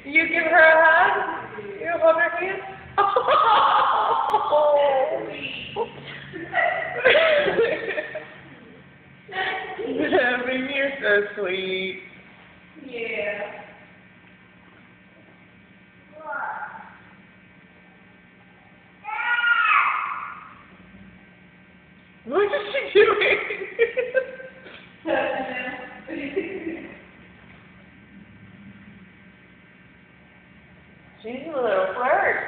You give her a hug? You hold her hand? Oh. Baby, you're so sweet. Yeah. What is she doing? She's a little flirt.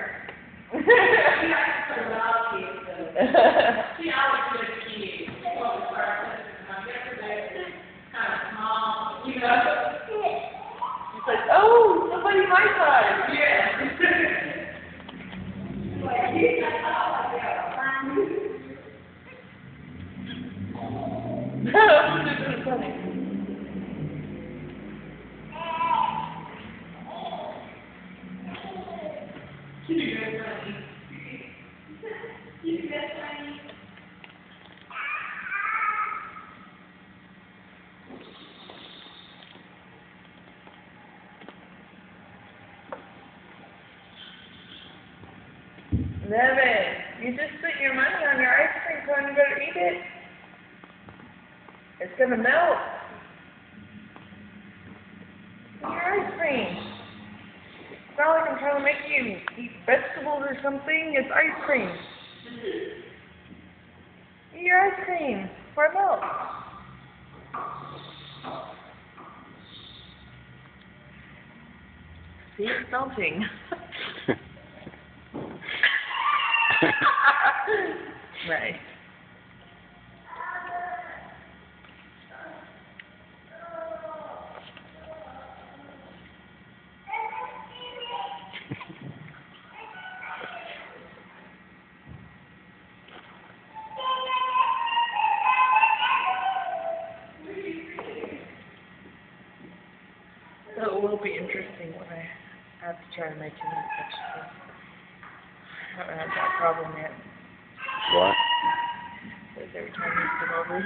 She always gets cute. Well, the person, yesterday, kind of small, you know. She's like, oh, somebody my size. Yeah. This is funny. Nevin, you just put your money on your ice cream cone, you better eat it. It's gonna melt. Eat your ice cream. It's not like I'm trying to make you eat vegetables or something. It's ice cream. Eat your ice cream before it melts. See, it's melting. Right. So it will be interesting when I have to try to make him eat vegetables. I haven't had that problem yet. What? Because every time he's come over.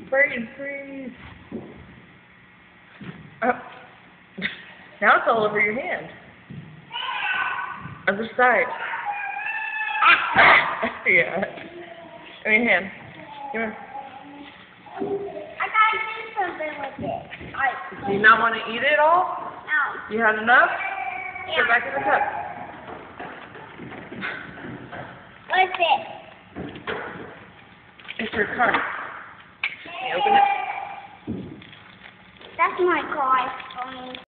Break and freeze. Oh. Now it's all over your hand. Other side. Yeah. Give me your hand. Come here. I gotta do something with it. Do you not want to eat it all? No. You had enough? Yeah. Go back in the cup. What's it? It's your card. Can you open it? That's my car.